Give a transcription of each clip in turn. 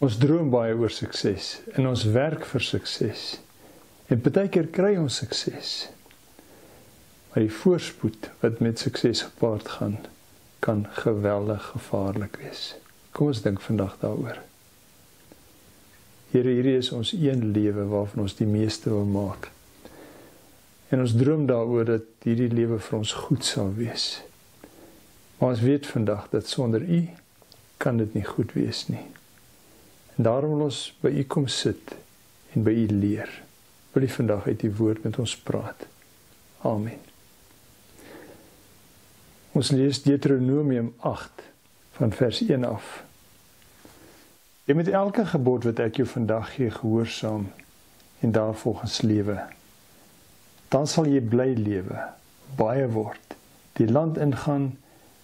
Ons droom baie oor sukses en ons werk vir sukses. En partykeer kry ons sukses. Maar die voorspoed wat met sukses gepaard gaan, kan geweldig gevaarlik wees. Kom ons dink vandag daaroor. Here, hierdie is ons een lewe waarvan ons die meeste wil maak. En ons droom daaroor dat hierdie lewe vir ons goed sal wees. Maar ons weet vandag dat sonder U kan dit nie goed wees nie. En daarom wil ons by U kom sit en by U leer. Wil U vandag uit die woord met ons praat. Amen. Ons lees Deuteronomium 8 van vers 1 af. Jy moet elke gebod wat ek jou vandag gee gehoorsaam en daarvolgens lewe. Dan sal jy bly lewe, baie word, die land ingaan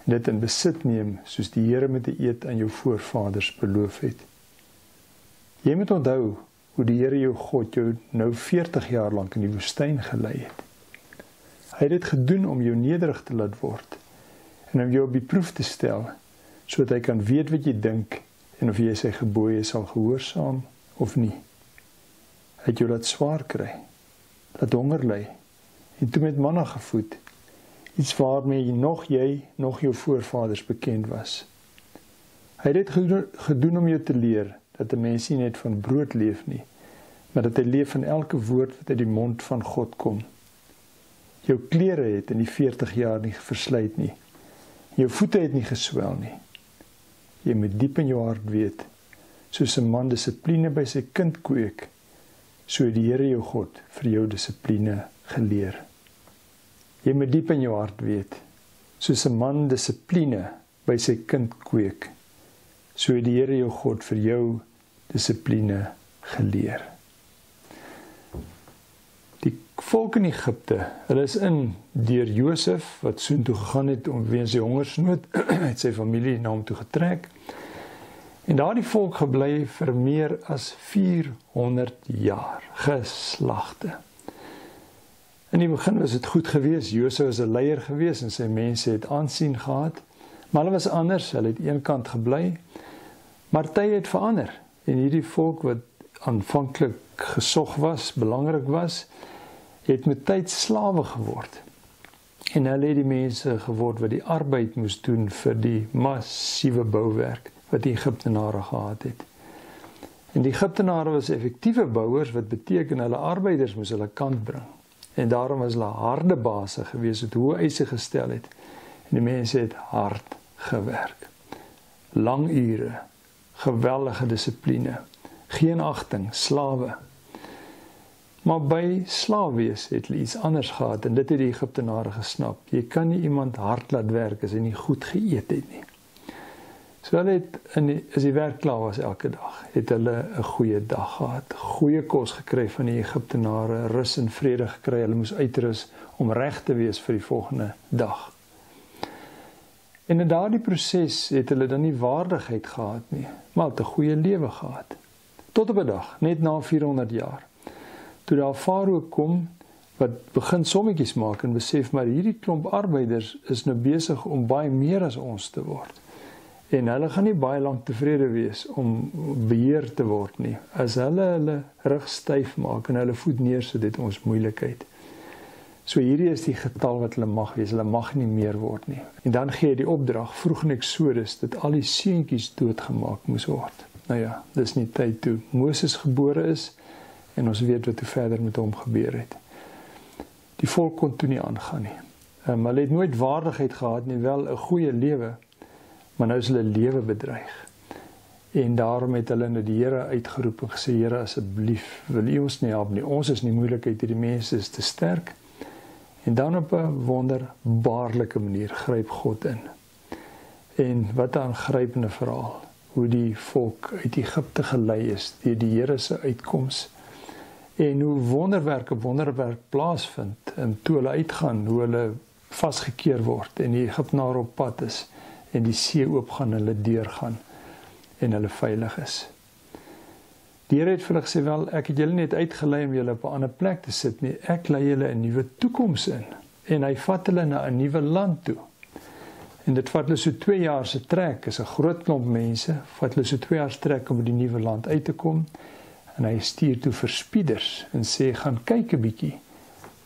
en dit in besit neem soos die Here met 'n eed aan jou voorvaders beloof het. Jy moet onthou hoe die Here jou God jou nou 40 jaar lank in die woestyn gelei het. Hy het dit gedoen om jou nederig te laat word en om jou op die proef te stel, sodat hy kan weet wat jy dink en of jy sy gebooie sal gehoorsaam of nie. Hy het jou laat swaar kry, laat honger ly en toe met manna gevoed, iets waarmee nog jou voorvaders bekend was. Hy het dit gedoen om jou te leer dat 'n mens nie net van brood leef nie, maar dat hy leef van elke woord wat uit die mond van God kom. Jou klere het in die 40 jaar nie verslyt nie. Jou voete het nie geswel nie. Jy moet diep in jou hart weet, soos 'n man dissipline by sy kind kweek, so het die Here jou God vir jou dissipline geleer. Jy moet diep in jou hart weet, soos 'n man dissipline by sy kind kweek, so het die Here jou God vir jou dissipline geleer. Die volk in Egipte, hulle is deur Josef, wat soontoe gegaan het weens die hongersnood, het sy familie na hom toe getrek. En daardie volk gebly vir meer as 400 jaar, geslagte. In die begin was dit goed gewees, Josef was 'n leier gewees en sy mense het aansien gehad, maar hulle was anders, hulle het eenkant gebly, maar tye het verander. En hierdie volk wat aanvanklik gesog was, belangrik was, het met tyd slawe geword. En hulle het die mense geword wat die arbeid moes doen vir die massiewe bouwerk wat die Egiptenare gehad het. En die Egiptenare was effektiewe bouers, wat beteken hulle arbeiders moes hulle kant bring. En daarom was hulle harde baase gewees, het hoë eise gestel het. En die mense het hard gewerk. Lang ure, geweldige dissipline, geen agting, slawe. Maar by slaaf wees het hulle iets anders gehad en dit het die Egiptenare gesnap. Jy kan nie iemand hard laat werk as hy nie goed geëet het nie. So hulle het, as die werk klaar was elke dag, het hulle 'n goeie dag gehad, goeie kos gekry van die Egiptenare, rus en vrede gekry, hulle moes uitrus om reg te wees vir die volgende dag. En in daardie proses het hulle dan nie waardigheid gehad nie, maar het 'n goeie lewe gehad. Tot op 'n dag, net na 400 jaar. Toe daar Farao kom, wat begin sommetjies maak en besef, maar hierdie klomp arbeiders is nou besig om baie meer as ons te word. En hulle gaan nie baie lank tevrede wees om beheer te word nie. As hulle rug styf maak en hulle voet neersit, het ons moeilikheid. So hierdie is die getal wat hulle mag wees, hulle mag nie meer word nie. En dan gee hy die opdrag, vroeg in Exodus, dat al die seentjies doodgemaak moes word. Nou ja, dis nie tyd toe Moses gebore is, en ons weet wat toe verder met hom gebeur het. Die volk kon toe nie aangaan nie. Hulle het nooit waardigheid gehad nie, wel 'n goeie lewe, maar nou is hulle lewe bedreig. En daarom het hulle na die Here uitgeroep en gesê, Here, asseblief, wil U ons nie help nie, ons is nie moeilikheid, die mense is te sterk. En dan op 'n wonderbaarlike manier gryp God in. En wat 'n aangrypende verhaal, hoe die volk uit Egipte gelei is, deur die Here se uitkoms, en hoe wonderwerk op wonderwerk plaasvind, en toe hulle uitgaan, hoe hulle vasgekeer word, en die Egiptenare op pad is, en die see oopgaan, hulle deurgaan, en hulle veilig is. Die Here het vir hulle gesê, wel, ek het julle net uitgelei om julle op 'n ander plek te sit nie, ek lei julle 'n nuwe toekoms in, en hy vat hulle na 'n nuwe land toe. En dit vat hulle so 2 jaar se trek, is 'n groot klomp mense, vat hulle so 2 jaar se trek om by die nuwe land uit te kom. En hy stuur toe verspieders en sê, gaan kyk 'n bietjie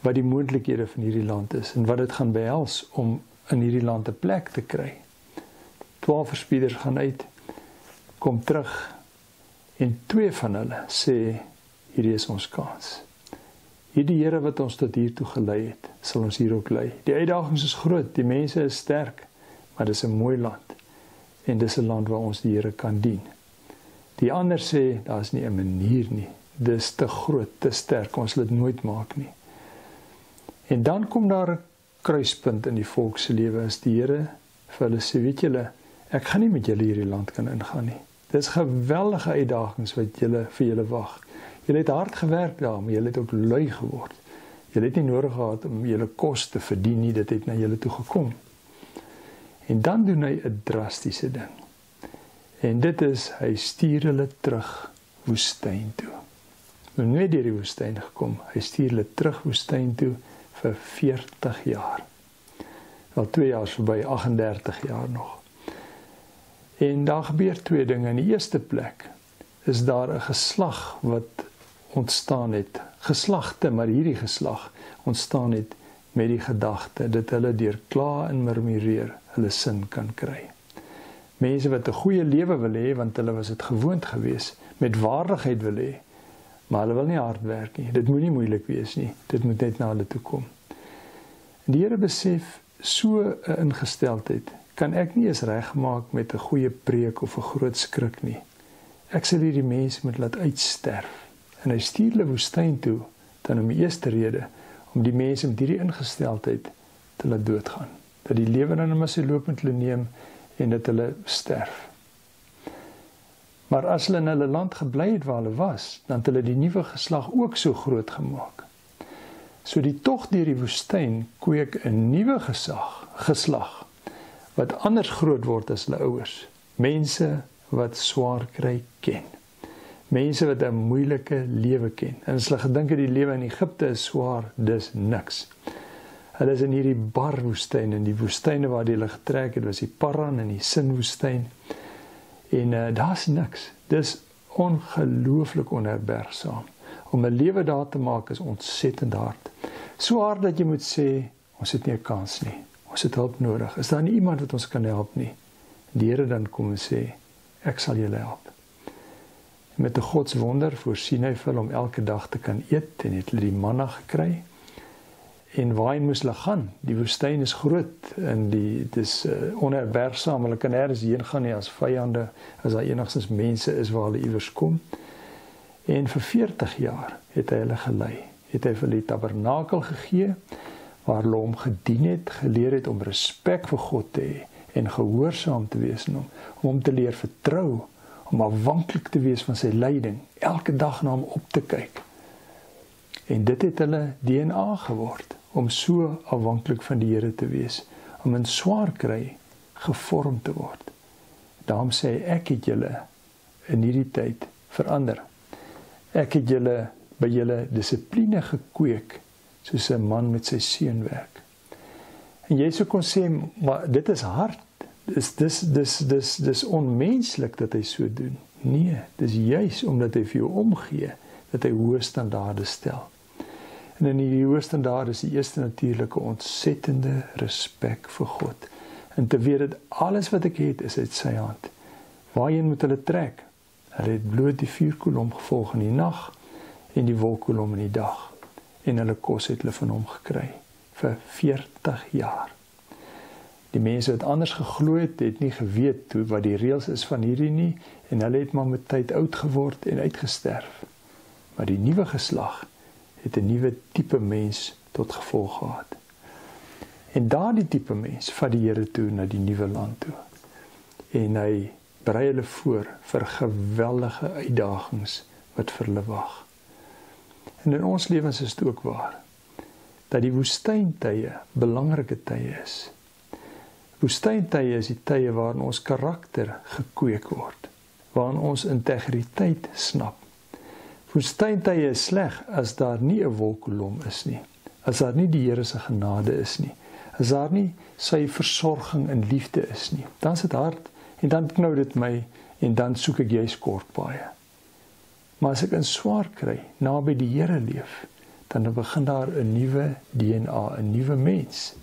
wat die moontlikhede van hierdie land is en wat dit gaan behels om in hierdie land 'n plek te kry. 12 verspieders gaan uit, kom terug en 2 van hulle sê, hierdie is ons kans. Hierdie Here wat ons tot hier toe gelei het, sal ons hier ook lei. Die uitdagings is groot, die mense is sterk, maar dis 'n mooi land en dis 'n land waar ons die Here kan dien. Die ander sê, daar is nie 'n manier nie, dis te groot, te sterk, ons sal dit nooit maak nie. En dan kom daar 'n kruispunt in die volk se lewe as die Here vir hulle sê, weet julle, ek gaan nie met julle hierdie land kan ingaan nie. Dis geweldige uitdagings wat vir julle wag. Julle het hard gewerk daar, maar julle het ook lui geword. Julle het nie nodig gehad om julle kos te verdien nie, dit het na julle toe gekom. En dan doen hy 'n drastiese ding. En dit is, hy stuur hulle terug woestyn toe. Nou net deur die woestyn gekom, hy stuur hulle terug woestyn toe vir 40 jaar. Al 2 jaar verby, 38 jaar nog. En daar gebeur 2 dinge. In die eerste plek is daar 'n geslag wat ontstaan het. Geslagte, maar hierdie geslag ontstaan het met die gedagte dat hulle deur kla en murmureer hulle sin kan kry. Mense wat 'n goeie lewe wil hê, want hulle was dit gewoond gewees, met waardigheid wil hê, maar hulle wil nie hard werk nie. Dit moet nie moeilik wees nie. Dit moet net na hulle toe kom. En die Here besef, so 'n ingesteldheid kan ek nie eens regmaak met 'n goeie preek of 'n groot skrik nie. Ek sal hierdie mense moet laat uitsterf. En hy stuur hulle woestyn toe, dan om die eerste rede, om die mense met hierdie ingesteldheid te laat doodgaan. Dat die lewe dan in sy loop met hulle neem en dat hulle sterf. Maar as hulle in hulle land gebly het waar hulle was, dan het hulle die nuwe geslag ook so groot gemaak. So die tog deur die woestyn kweek 'n nuwe geslag wat anders groot word as hulle ouers. Mense wat swaar kry ken. Mense wat 'n moeilike lewe ken. En as hulle gedink het die lewe in Egipte is swaar, dis niks. Hulle is in hierdie bar woestyn, en die woestyne waar hulle getrek het, was die Paran en die Sin woestyn. En daar's niks. Dis ongelooflik onherbergsaam. Om 'n lewe daar te maak is ontsettend hard. So hard dat jy moet sê, ons het nie 'n kans nie. Ons het hulp nodig. Is daar nie iemand wat ons kan help nie? Die Here dan kom en sê, ek sal julle help. En met 'n godswonder voorsien hy vir hulle om elke dag te kan eet, en het hulle die manna gekry. En waarheen moes hulle gaan? Die woestyn is groot en dit is onherbergsaam. Hulle kan nêrens heen gaan nie as vyande, as daar enigstens mense is waar hulle iewers kom. En vir 40 jaar het hy hulle gelei. Het hy vir hulle die tabernakel gegee, waar hulle hom gedien het, geleer het om respek vir God te hê en gehoorsaam te wees aan hom, om hom te leer vertrou, om afhanklik te wees van sy leiding, elke dag na hom op te kyk. En dit het hulle DNA geword, om so afhanklik van die Here te wees, om in swaar kry gevorm te word. Daarom sê hy, ek het julle in hierdie tyd verander. Ek het julle by julle dissipline gekweek, soos 'n man met sy seun werk. En jy sou kon sê, maar dit is hard. Dis onmenslik dat hy so doen. Nee, dis juis omdat hy vir jou omgee, dat hy hoë standaarde stel. En in die hoë standaarde is die eerste natuurlike ontsettende respek vir God. En te weet dat alles wat ek het, is uit sy hand. Waarheen moet hulle trek? Hulle het bloot die vuurkolom gevolg in die nag, en die wolkkolom in die dag. En hulle kos het hulle van hom gekry, vir 40 jaar. Die mense wat anders geglo het nie geweet wat die reëls is van hierdie nie, en hulle het maar met tyd oud geword en uitgesterf. Maar die nuwe geslag het 'n nuwe tipe mens tot gevolg gehad. En daardie tipe mens vat die Here toe na die nuwe land toe. En hy berei hulle voor vir geweldige uitdagings wat vir hulle wag. En in ons lewens is dit ook waar, dat die woestyntye belangrike tye is. Woestyntye is die tye waarin ons karakter gekweek word, waarin ons integriteit snap. Woestyntye is sleg as daar nie 'n wolkkolom is nie, as daar nie die Here se genade is nie, as daar nie sy versorging en liefde is nie, dan is dit hard, en dan knou dit my, en dan soek ek juist kort paaie. Maar as ek in swaar kry, naby die Here leef, dan begin daar 'n nuwe DNA, 'n nuwe mens.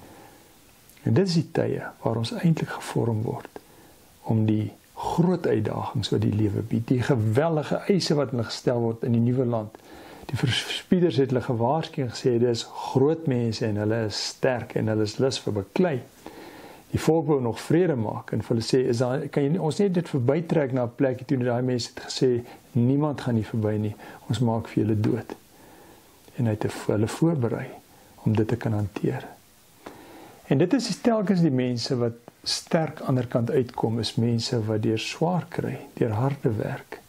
En dit is die tye waar ons eintlik gevorm word om die groot uitdagings wat die lewe bied, die geweldige eise wat hulle gestel word in die nuwe land. Die verspieders het hulle gewaarsku en gesê, dit is groot mense en hulle is sterk en hulle is lus vir beklei. Die volk wou nog vrede maak en vir hulle sê, kan jy ons net dit verbytrek na 'n plek toe daai mense het gesê, niemand gaan nie verby nie, ons maak vir julle dood. En hy het hulle voorberei om dit te kan hanteer. En dit is telkens die mense wat sterk ander kant uitkom, is mense wat deur swaar kry, deur harde werk,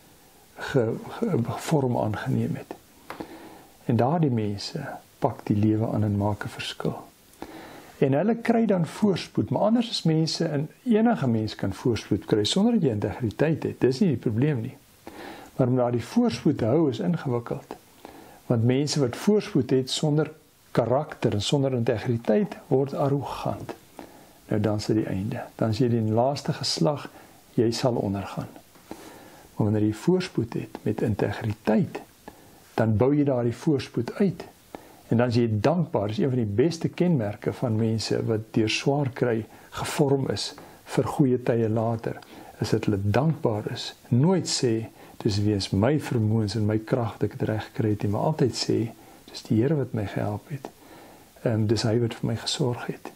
vorm aangeneem het. En daardie mense pak die lewe aan en maak 'n verskil. En hulle kry dan voorspoed, maar anders is mense, en enige mens kan voorspoed kry, sonder dat jy integriteit het, dis nie die probleem nie. Maar om daardie voorspoed te hou is ingewikkeld. Want mense wat voorspoed het sonder karakter en sonder integriteit, word arrogant. Nou dan is dit die einde. Dan is jy die laaste geslag, jy sal ondergaan. Maar wanneer jy voorspoed het met integriteit, dan bou jy daardie voorspoed uit. En dan is jy dankbaar. Dit is een van die beste kenmerke van mense wat deur swaar kry gevorm is vir goeie tye later, is dat hulle dankbaar is. Nooit sê, dis weens my vermoëns en my krag dat ek dit reg gekry het nie, maar altyd sê, dis die Here wat my gehelp het. Dis hy wat vir my gesorg het.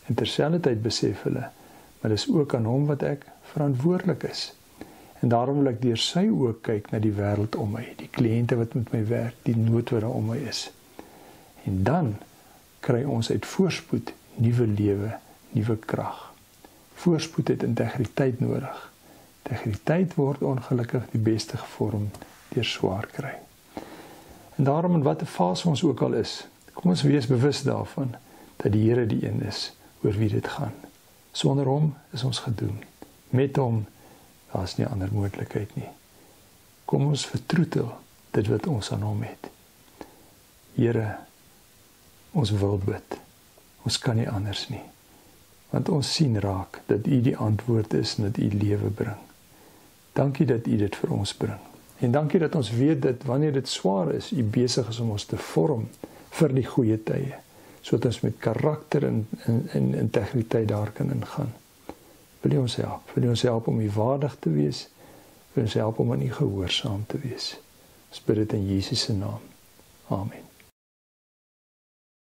En terselfdertyd besef hulle, maar dis ook aan hom wat ek verantwoordelik is. En daarom wil ek deur sy oë kyk na die wêreld om my, die kliënte wat met my werk, die nood wat daar om my is. En dan kry ons uit voorspoed nuwe lewe, nuwe krag. Voorspoed het integriteit nodig. Integriteit word ongelukkig die beste gevorm deur swaar kry. En daarom in watter fase ons ook al is, kom ons wees bewus daarvan dat die Here die een is oor wie dit gaan. Sonder hom is ons gedoem. Met hom, daar is nie ander moontlikheid nie. Kom ons vertroetel dit wat ons aan hom het. Here, ons wil bid. Ons kan nie anders nie. Want ons sien raak dat U die antwoord is en dat U lewe bring. Dankie dat U dit vir ons bring. En dankie dat ons weet dat wanneer dit swaar is, U besig is om ons te vorm vir die goeie tye, sodat ons met karakter en integriteit daar kan ingaan. Wil U ons help? Wil U ons help om U waardig te wees? Wil U ons help om aan U gehoorsaam te wees? Ons bid dit in Jesus se naam. Amen.